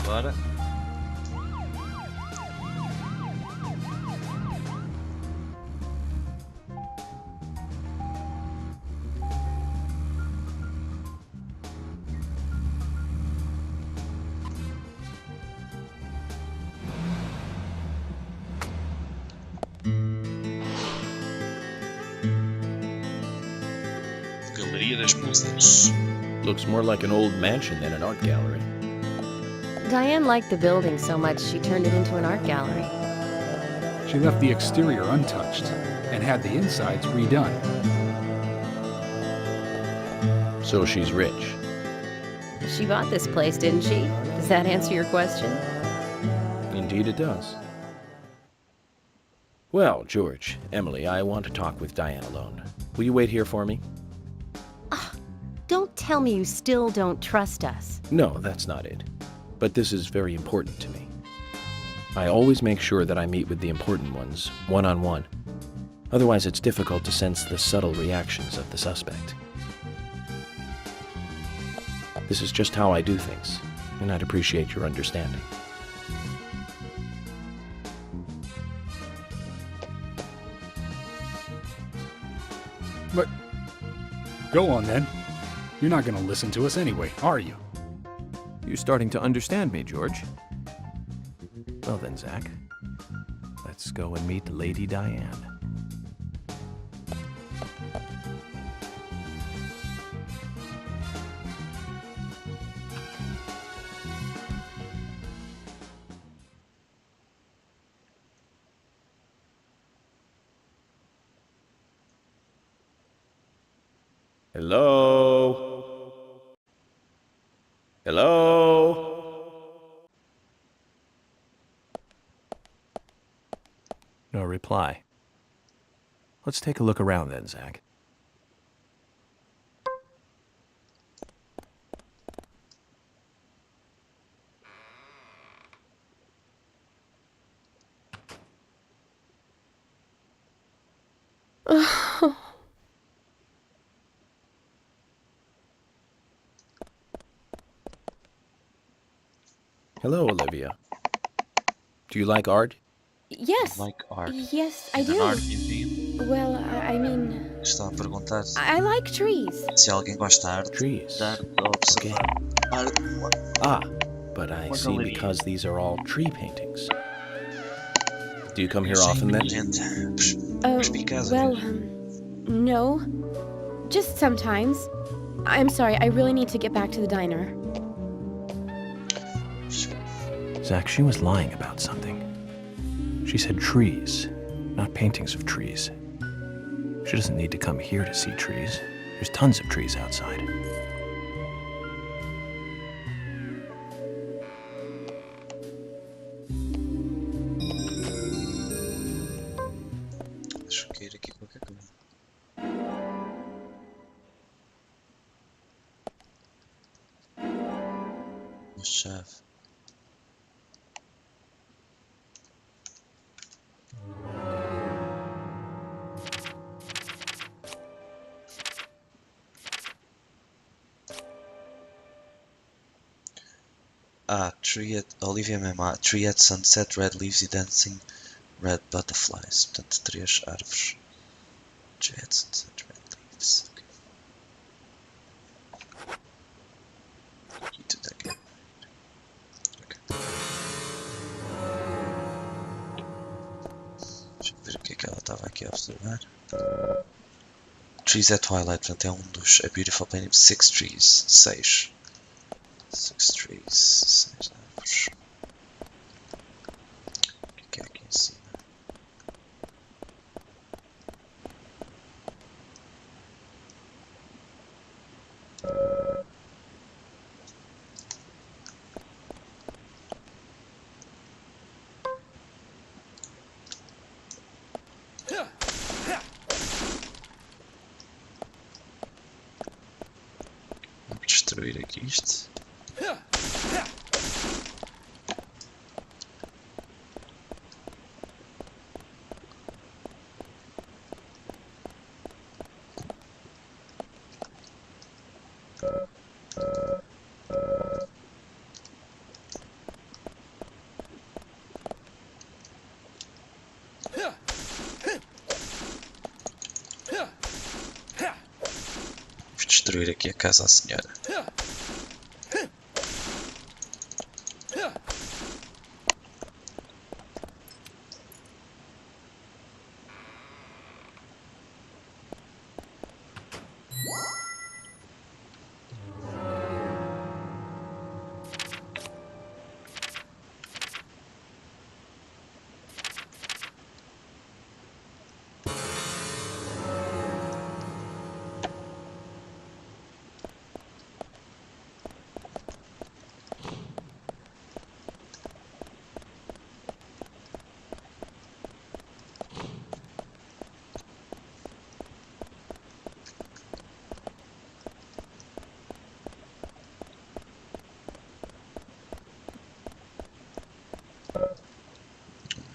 Bora. Galeria das Musas. Looks more like an old mansion than an art gallery. Diane liked the building so much she turned it into an art gallery. She left the exterior untouched and had the insides redone. So she's rich. She bought this place, didn't she? Does that answer your question? Indeed it does. Well, George, Emily, I want to talk with Diane alone. Will you wait here for me? Don't tell me you still don't trust us. No, that's not it. But this is very important to me. I always make sure that I meet with the important ones, one-on-one. Otherwise, it's difficult to sense the subtle reactions of the suspect. This is just how I do things, and I'd appreciate your understanding. But go on then. You're not going to listen to us anyway, are you? You're starting to understand me, George. Well then, Zach, let's go and meet Lady Diane. Hello? Hello? No reply. Let's take a look around then, Zach. Hello, Olivia. Do you like art? Yes. Like art. Yes, I In an do. art museum. Well, I mean, Estava a perguntar I like trees. se alguém gosta de arte. Trees. De arte ou observar. Arte. Ah, but I What see galeria? because these are all tree paintings. Do you come here Sim, often then? gente. Oh, Perspicaz, well, amigo. no. Just sometimes. I'm sorry, I really need to get back to the diner. Zach, she was lying about something. She said trees, not paintings of trees. She doesn't need to come here to see trees. There's tons of trees outside. Deixa eu cair aqui qualquer coisa. Uma chave. Olivia mesmo, tree at sunset, red leaves e dancing red butterflies. Portanto, 3 árvores. Tree at sunset, red leaves. Okay. E tudo aqui. Okay. Deixa eu ver o que é que ela estava aqui a observar. Trees at twilight, portanto é dos A Beautiful Painting. 6 trees. 6 trees. 6 árvores. O que é aqui em cima? Vamos destruir aqui isto. destruir aqui a casa à senhora.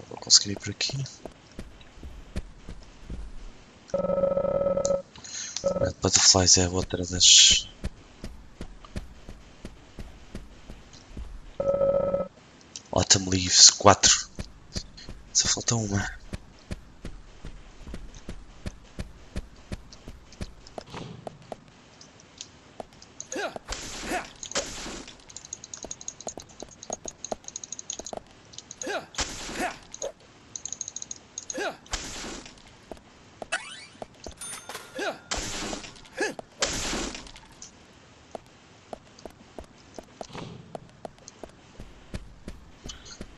Vou conseguir ir por aqui. Red Butterflies é outra das... Autumn Leaves 4. Só falta uma.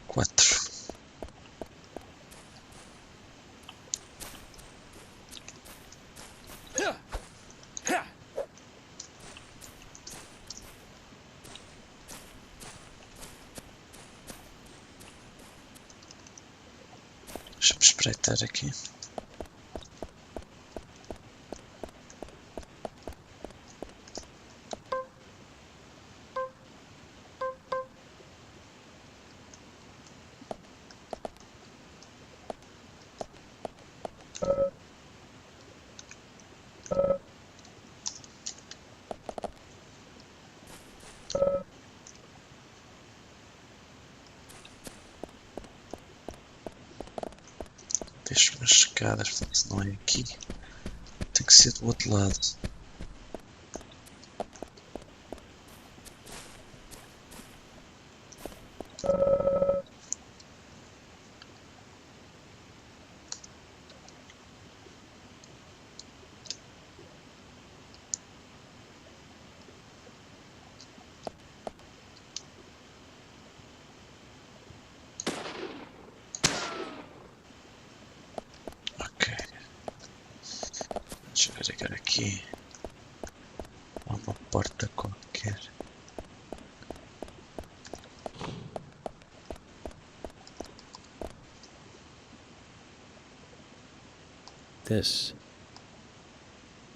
Quatro. Deixa-me espreitar aqui. Deixo umas escadas, portanto, se não é aqui, tem que ser do outro lado. Deixa eu ver agora aqui. Há uma porta qualquer.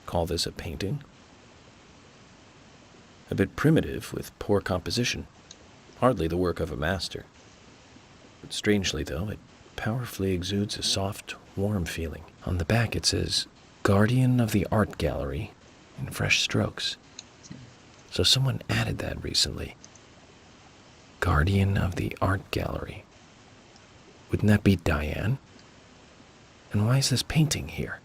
Call this a painting? A bit primitive with poor composition. Hardly the work of a master. But strangely though, it powerfully exudes a soft, warm feeling. On the back it says, Guardian of the Art Gallery, in fresh strokes. So someone added that recently. Guardian of the Art Gallery. Wouldn't that be Diane? And why is this painting here?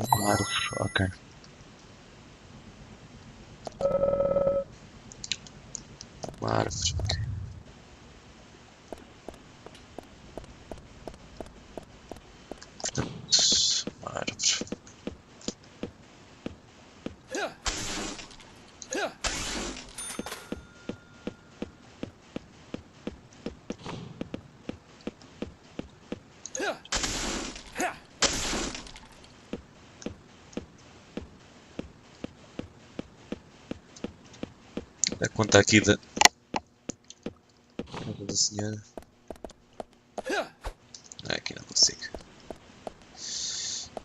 Uma árvore, ok. Uma árvore, ok. Uma árvore. A conta aqui da casa da senhora. Ah, aqui não consigo.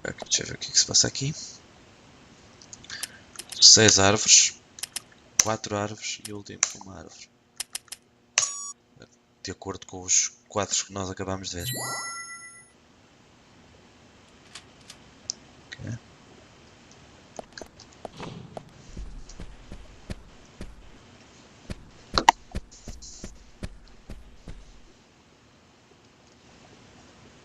Ok, deixa eu ver o que é que se passa aqui. 6 árvores, 4 árvores e o último uma árvore. De acordo com os quadros que nós acabamos de ver. Ok.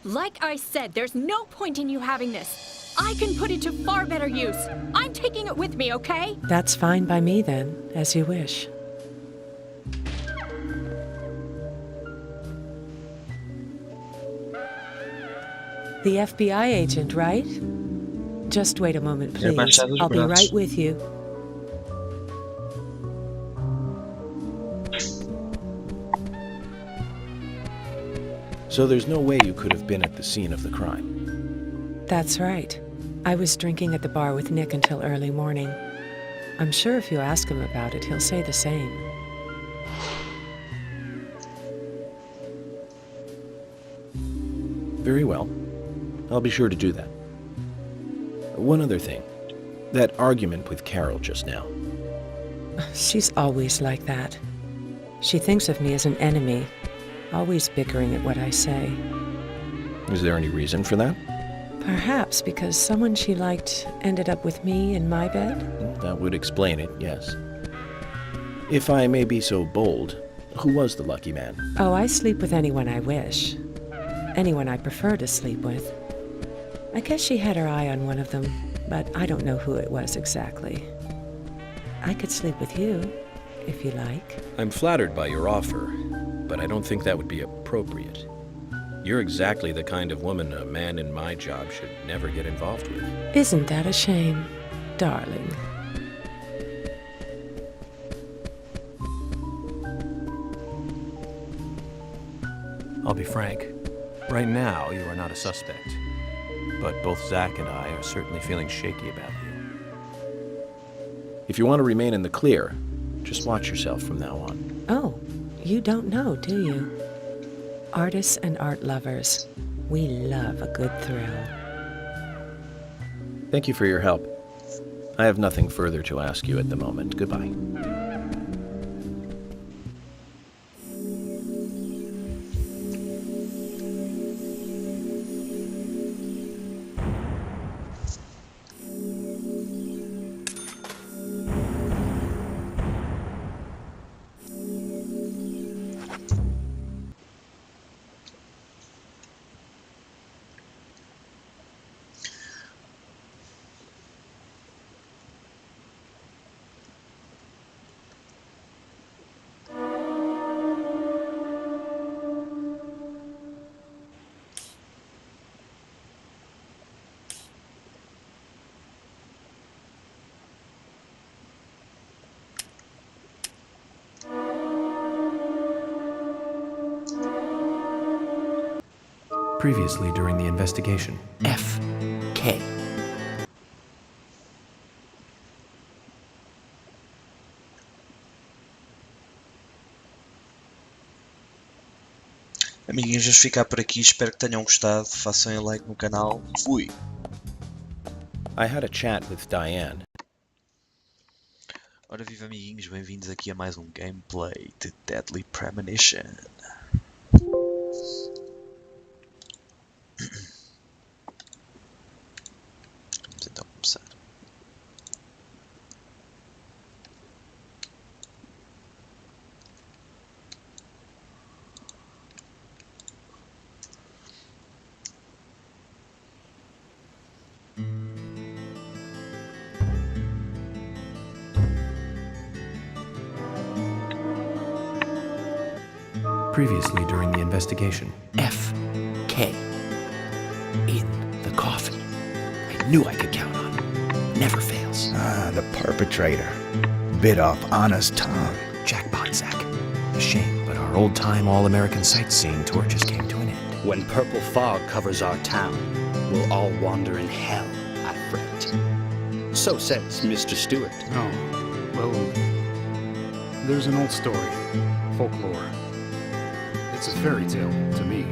Like I said, there's no point in you having this. I can put it to far better use. I'm taking it with me, okay? That's fine by me then, as you wish. The FBI agent, right? Just wait a moment, Quero please. baixar os I'll be braços. right with you. So there's no way you could have been at the scene of the crime. That's right. I was drinking at the bar with Nick until early morning. I'm sure if you ask him about it, he'll say the same. Very well. I'll be sure to do that. One other thing. That argument with Carol just now. She's always like that. She thinks of me as an enemy, always bickering at what I say. Is there any reason for that? Perhaps because someone she liked ended up with me in my bed? That would explain it, yes. If I may be so bold, who was the lucky man? Oh, I sleep with anyone I wish. Anyone I prefer to sleep with. I guess she had her eye on one of them, but I don't know who it was exactly. I could sleep with you, if you like. I'm flattered by your offer, but I don't think that would be appropriate. You're exactly the kind of woman a man in my job should never get involved with. Isn't that a shame, darling? I'll be frank. Right now, you are not a suspect. But both Zach and I are certainly feeling shaky about you. If you want to remain in the clear, just watch yourself from now on. Oh, you don't know, do you? Artists and art lovers, we love a good thrill. Thank you for your help. I have nothing further to ask you at the moment. Goodbye. Previously during the investigation. F.K. Amiguinhos, vamos ficar por aqui. Espero que tenham gostado. Façam um like no canal. Fui! I had a chat with Diane. Ora viva amiguinhos, bem-vindos aqui a mais um gameplay de Deadly Premonition. Vamos então começar. Previously during the investigation. F.K. in the coffin. I knew I could count on him. Never fails. Ah, the perpetrator. Bit off Anna's tongue. Jackpot, Zach. A shame, but our old-time all-American sightseeing tour just came to an end. When purple fog covers our town, we'll all wander in hell, I fret. So says Mr. Stewart. Oh, well, there's an old story, folklore. It's a fairy tale to me.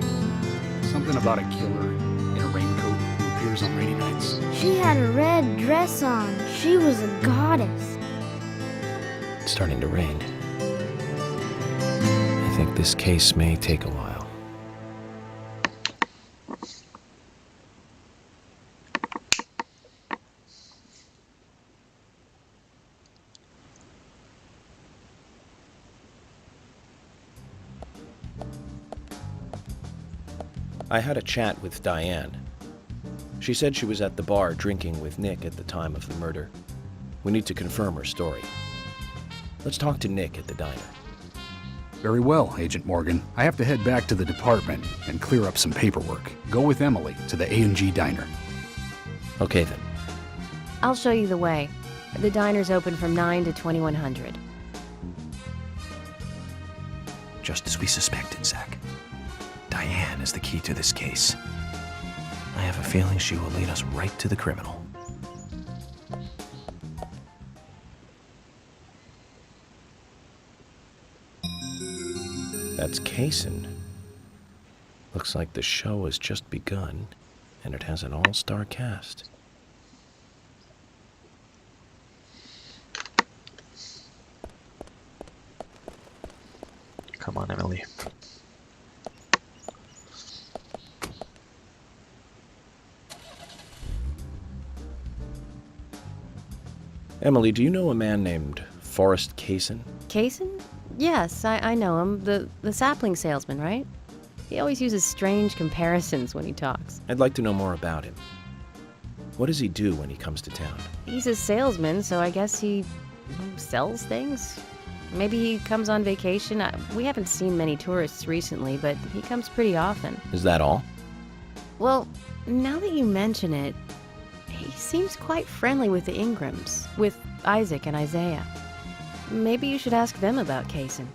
Something about a killer in a raincoat who appears on rainy nights. She had a red dress on. She was a goddess. It's starting to rain. I think this case may take a while. I had a chat with Diane. She said she was at the bar drinking with Nick at the time of the murder. We need to confirm her story. Let's talk to Nick at the diner. Very well, Agent Morgan. I have to head back to the department and clear up some paperwork. Go with Emily to the A&G diner. Okay then. I'll show you the way. The diner's open from 9 to 2100. Just as we suspected, Zach. Diane is the key to this case. I have a feeling she will lead us right to the criminal. That's Kaysen. Looks like the show has just begun, and it has an all-star cast. Come on, Emily. Emily, do you know a man named Forrest Kaysen? Kaysen? Yes, I know him. The sapling salesman, right? He always uses strange comparisons when he talks. I'd like to know more about him. What does he do when he comes to town? He's a salesman, so I guess he sells things? Maybe he comes on vacation. We haven't seen many tourists recently, but he comes pretty often. Is that all? Well, now that you mention it, he seems quite friendly with the Ingrams, with Isaac and Isaiah. Maybe you should ask them about Kaysen.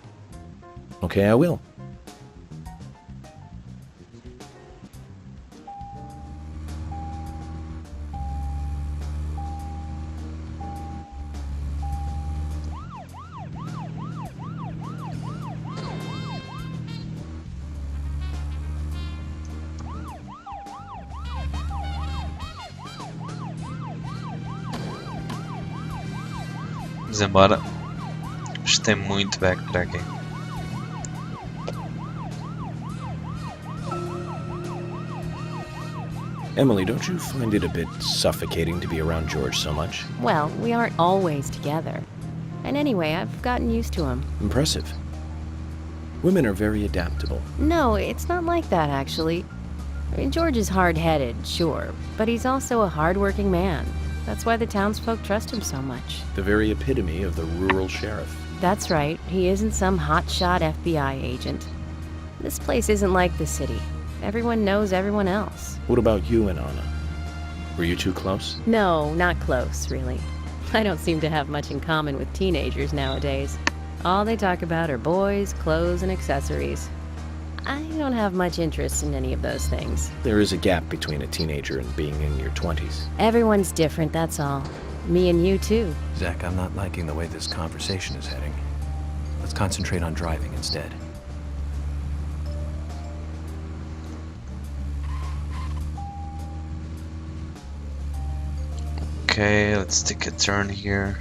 Okay, I will. Vamos embora. Isto tem muito backtracking. Emily, don't you find it a bit suffocating to be around George so much? Well, we aren't always together. And anyway, I've gotten used to him. Impressive. Women are very adaptable. No, it's not like that, actually. I mean, George is hard-headed, sure, but he's also a hard-working man. That's why the townsfolk trust him so much. The very epitome of the rural sheriff. That's right. He isn't some hotshot FBI agent. This place isn't like the city. Everyone knows everyone else. What about you and Anna? Were you two close? No, not close, really. I don't seem to have much in common with teenagers nowadays. All they talk about are boys, clothes, and accessories. I don't have much interest in any of those things. There is a gap between a teenager and being in your 20s. Everyone's different, that's all. Me and you, too. Zach, I'm not liking the way this conversation is heading. Let's concentrate on driving instead. Okay, let's take a turn here.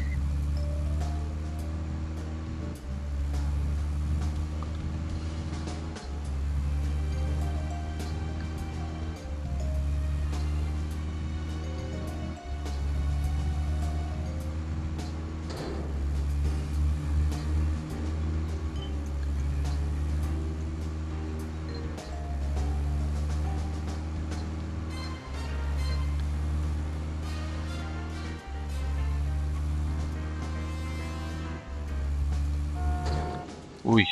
Ui.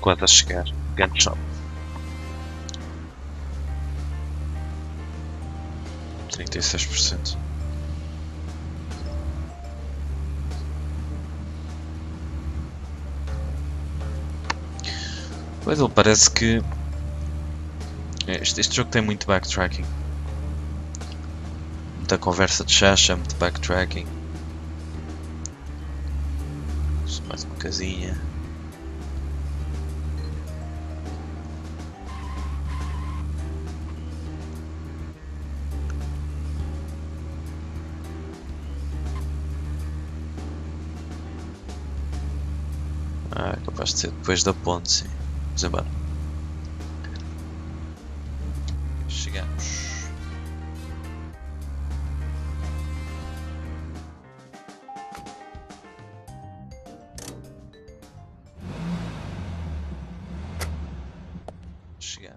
squad a chegar. Gunshot. 36%. Pois ele parece que este jogo tem muito backtracking. Muita conversa de chacha, muito backtracking. Mais uma casinha. Ah, é capaz de ser depois da ponte, sim. Vamos embora. Chegamos.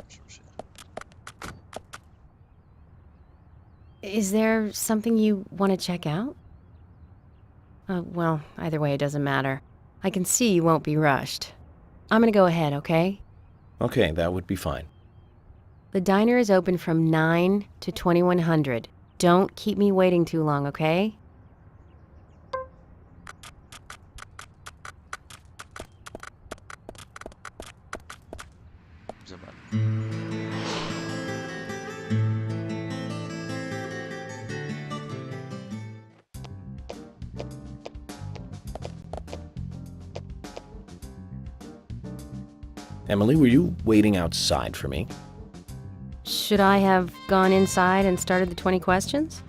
Vamos ver. Is there something you want to check out? Well, either way, it doesn't matter. I can see you won't be rushed. I'm gonna go ahead, okay? Okay, that would be fine. The diner is open from 9 to 2100. Don't keep me waiting too long, okay? Vamos embora. Emily, were you waiting outside for me? Should I have gone inside and started the 20 questions?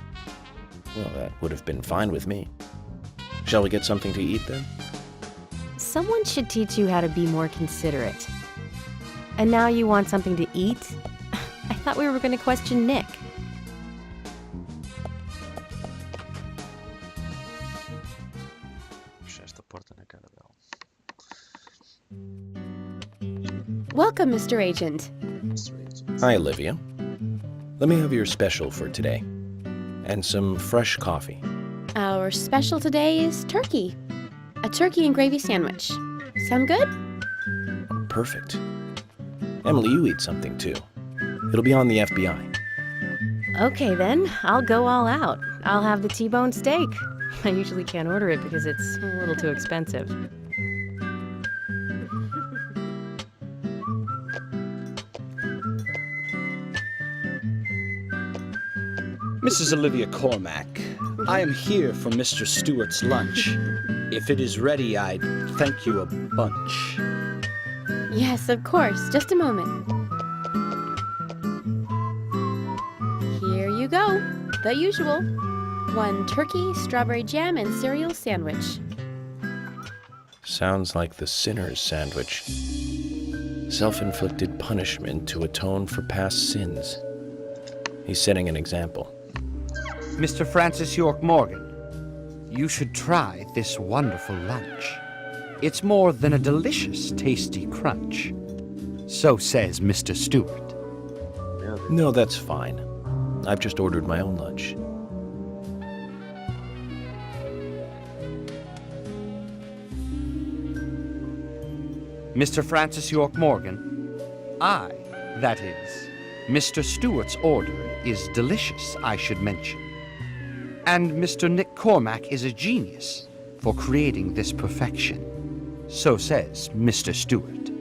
Well, that would have been fine with me. Shall we get something to eat then? Someone should teach you how to be more considerate. And now you want something to eat? I thought we were going to question Nick. Fechar esta porta na cara dela. Welcome, Mr. Agent. Hi, Olivia. Let me have your special for today. And some fresh coffee. Our special today is turkey. A turkey and gravy sandwich. Sound good? Perfect. Emily, you eat something too. It'll be on the FBI. Okay then, I'll go all out. I'll have the T-bone steak. I usually can't order it because it's a little too expensive. Mrs. Olivia Cormack, I am here for Mr. Stewart's lunch. If it is ready, I'd thank you a bunch. Yes, of course. Just a moment. Here you go. The usual. 1 turkey, strawberry jam, and cereal sandwich. Sounds like the sinner's sandwich. Self-inflicted punishment to atone for past sins. He's setting an example. Mr. Francis York Morgan, you should try this wonderful lunch. It's more than a delicious, tasty crunch. So says Mr. Stewart. No, that's fine. I've just ordered my own lunch. Mr. Francis York Morgan, that is, Mr. Stewart's order is delicious, I should mention. And Mr. Nick Cormack is a genius for creating this perfection. So says Mr. Stewart.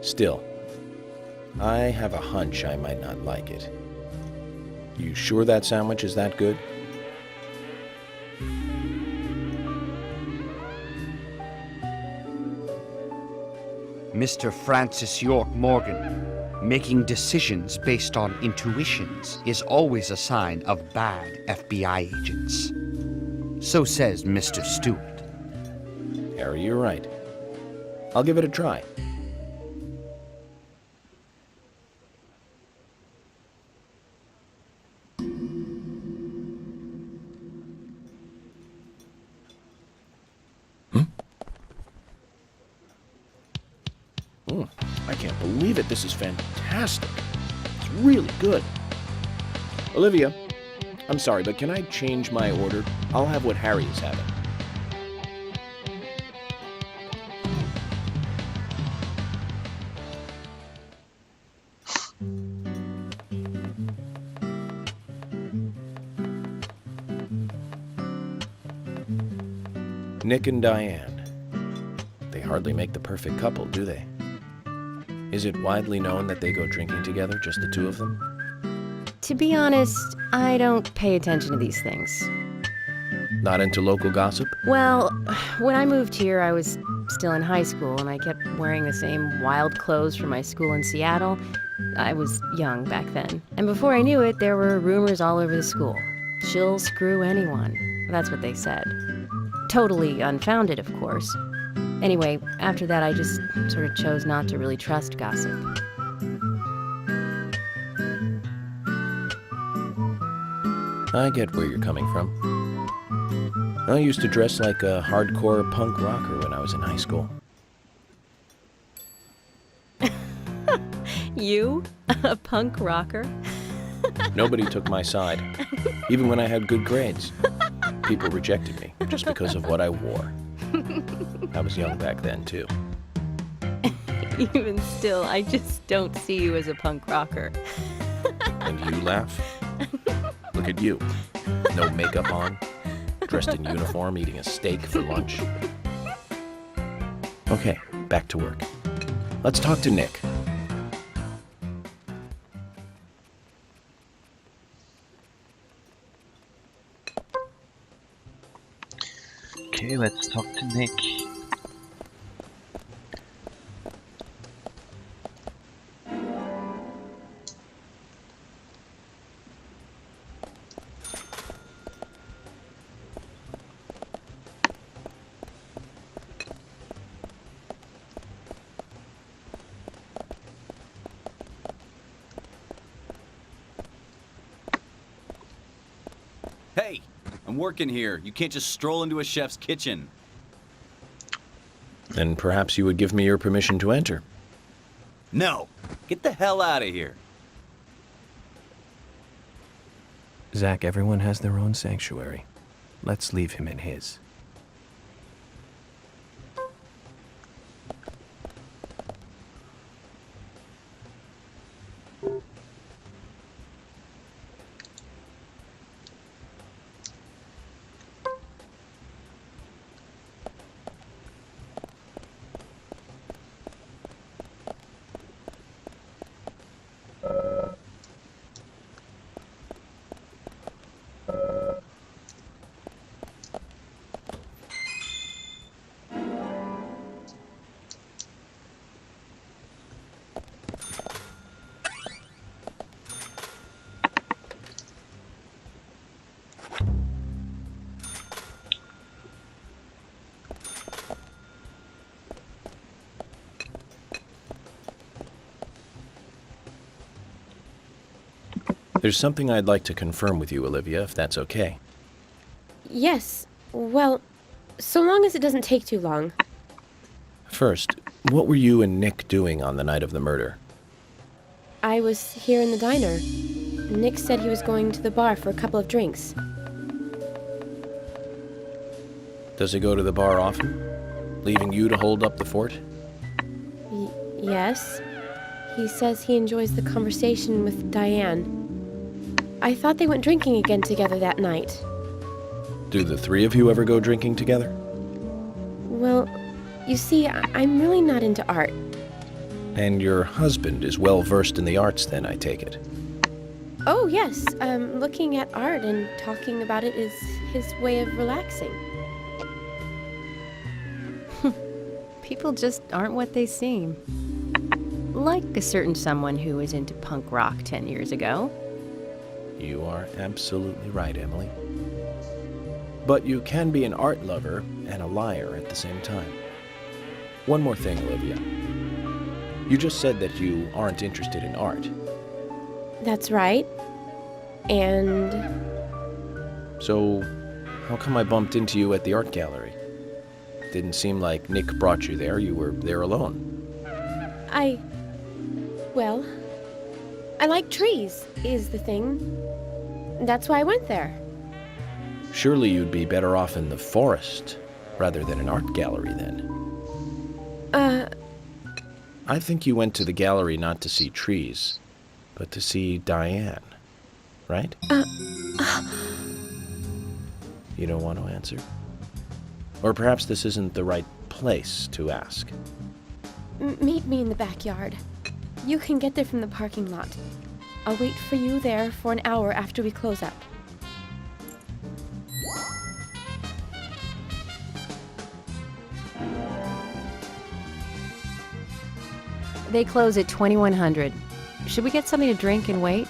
Still, I have a hunch I might not like it. You sure that sandwich is that good? Mr. Francis York Morgan, making decisions based on intuitions is always a sign of bad FBI agents. So says Mr. Stewart. Harry, you're right. I'll give it a try. I can't believe it. This is fantastic. It's really good. Olivia, I'm sorry, but can I change my order? I'll have what Harry is having. Nick and Diane. They hardly make the perfect couple, do they? Is it widely known that they go drinking together, just the two of them? To be honest, I don't pay attention to these things. Not into local gossip? Well, when I moved here, I was still in high school, and I kept wearing the same wild clothes from my school in Seattle. I was young back then. And before I knew it, there were rumors all over the school. She'll screw anyone. That's what they said. Totally unfounded, of course. Anyway, after that, I just sort of chose not to really trust gossip. I get where you're coming from. I used to dress like a hardcore punk rocker when I was in high school. You? A punk rocker? Nobody took my side, even when I had good grades. People rejected me just because of what I wore. I was young back then, too. Even still, I just don't see you as a punk rocker. And you laugh? Look at you. No makeup on, dressed in uniform, eating a steak for lunch. Okay, back to work. Let's talk to Nick. Okay, let's talk to Nick. Hey, I'm working here. You can't just stroll into a chef's kitchen. Then perhaps you would give me your permission to enter. No! Get the hell out of here. Zach, everyone has their own sanctuary. Let's leave him in his. There's something I'd like to confirm with you, Olivia, if that's okay. Yes. Well, so long as it doesn't take too long. First, what were you and Nick doing on the night of the murder? I was here in the diner. Nick said he was going to the bar for a couple of drinks. Does he go to the bar often, leaving you to hold up the fort? Yes. He says he enjoys the conversation with Diane. I thought they went drinking again together that night. Do the three of you ever go drinking together? Well, you see, I'm really not into art. And your husband is well versed in the arts then, I take it. Oh, yes. Looking at art and talking about it is his way of relaxing. People just aren't what they seem. Like a certain someone who was into punk rock 10 years ago. You are absolutely right, Emily. But you can be an art lover and a liar at the same time. One more thing, Olivia. You just said that you aren't interested in art. That's right. And... So, how come I bumped into you at the art gallery? Didn't seem like Nick brought you there. You were there alone. Well, I like trees, is the thing. That's why I went there. Surely you'd be better off in the forest rather than an art gallery then. I think you went to the gallery not to see trees, but to see Diane, right? You don't want to answer? Or perhaps this isn't the right place to ask. Meet me in the backyard. You can get there from the parking lot. I'll wait for you there for an hour after we close up. They close at 2100. Should we get something to drink and wait?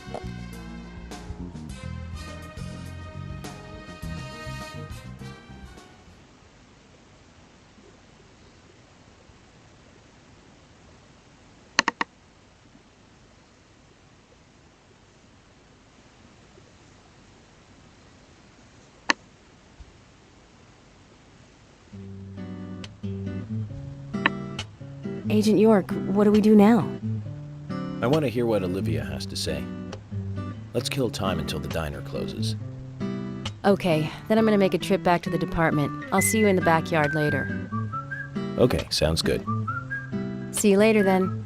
Agent York, what do we do now? I want to hear what Olivia has to say. Let's kill time until the diner closes. Okay, then I'm gonna make a trip back to the department. I'll see you in the backyard later. Okay, sounds good. See you later then.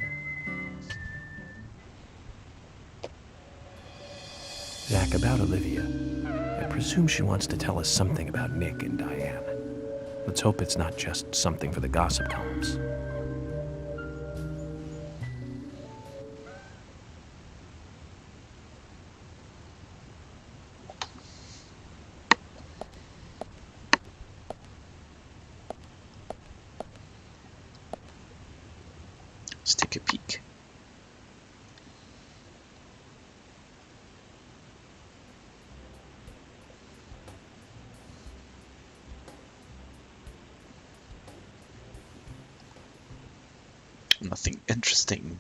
Zach, about Olivia. I presume she wants to tell us something about Nick and Diane. Let's hope it's not just something for the gossip columns. Let's take a peek. Nothing interesting.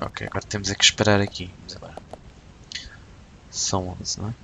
Ok, agora temos é que esperar aqui. Vamos agora. São 11, não é?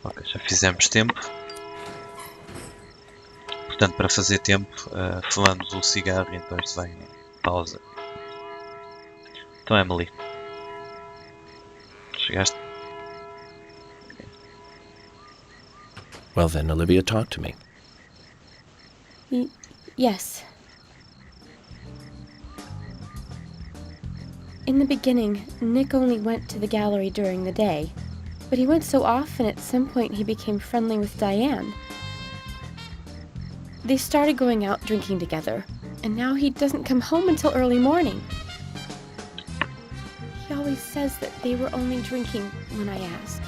Ok, já fizemos tempo. Portanto, para fazer tempo, fumamos o cigarro e então isto vai em pausa. Então, Emily. Chegaste. Well then, Olivia, talk to me. Yes. In the beginning, Nick only went to the gallery during the day, but he went so often at some point he became friendly with Diane. They started going out drinking together, and now he doesn't come home until early morning. He always says that they were only drinking when I ask.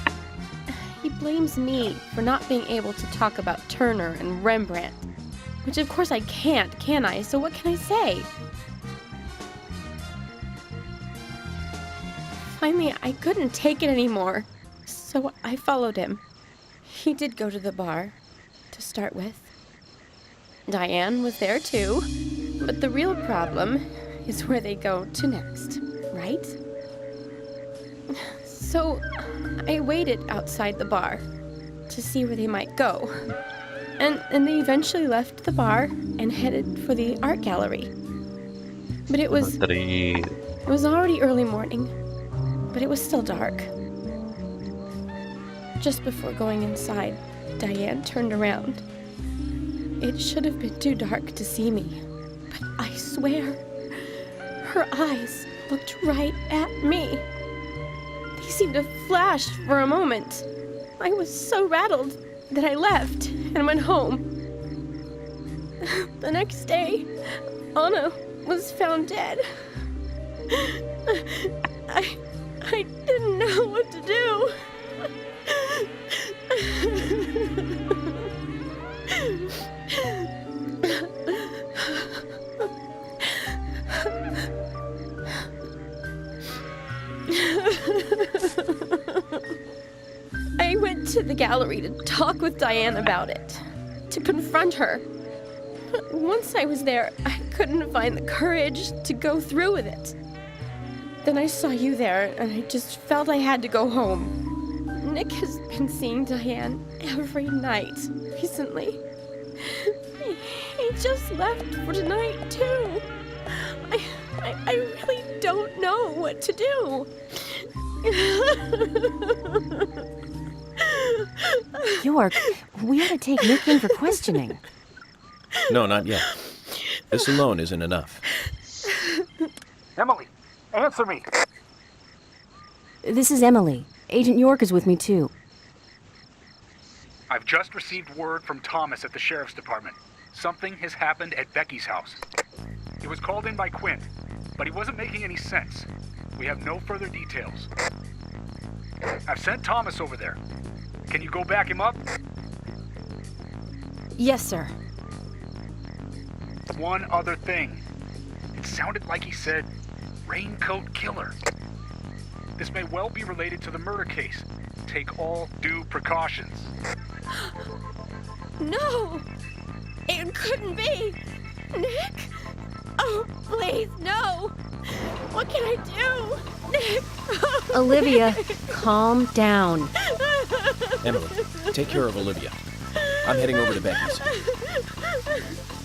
He blames me for not being able to talk about Turner and Rembrandt, which of course I can't, can I? So what can I say? Finally, I couldn't take it anymore, so I followed him. He did go to the bar, to start with. Diane was there too, but the real problem is where they go to next, right? So I waited outside the bar to see where they might go. And they eventually left the bar and headed for the art gallery. But it was already early morning, but it was still dark. Just before going inside, Diane turned around. It should have been too dark to see me, but I swear, her eyes looked right at me. They seemed to flash for a moment. I was so rattled that I left and went home. The next day, Anna was found dead. I didn't know what to do. I went to the gallery to talk with Diane about it, to confront her. But once I was there, I couldn't find the courage to go through with it. Then I saw you there, and I just felt I had to go home. Nick has been seeing Diane every night recently. He just left for tonight, too. I really don't know what to do. York, we ought to take Nick in for questioning. No, not yet. This alone isn't enough. Emily, answer me. This is Emily. Agent York is with me, too. I've just received word from Thomas at the sheriff's department. Something has happened at Becky's house. It was called in by Quint, but he wasn't making any sense. We have no further details. I've sent Thomas over there. Can you go back him up? Yes, sir. One other thing. It sounded like he said, Raincoat Killer. This may well be related to the murder case. Take all due precautions. No! It couldn't be! Nick? Oh, please, no! What can I do? Nick! Olivia, calm down. Emily, take care of Olivia. I'm heading over to Becky's.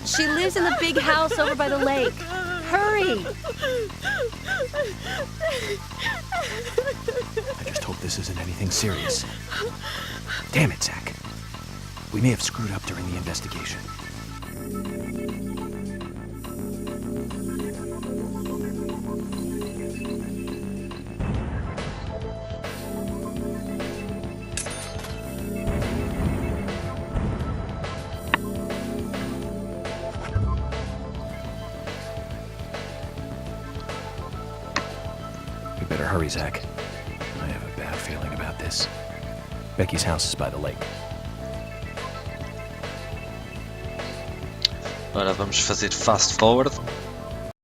She lives in the big house over by the lake. Hurry! I just hope this isn't anything serious. Damn it, Zach. We may have screwed up during the investigation. We better hurry, Zach. I have a bad feeling about this. Becky's house is by the lake. Agora vamos fazer fast forward.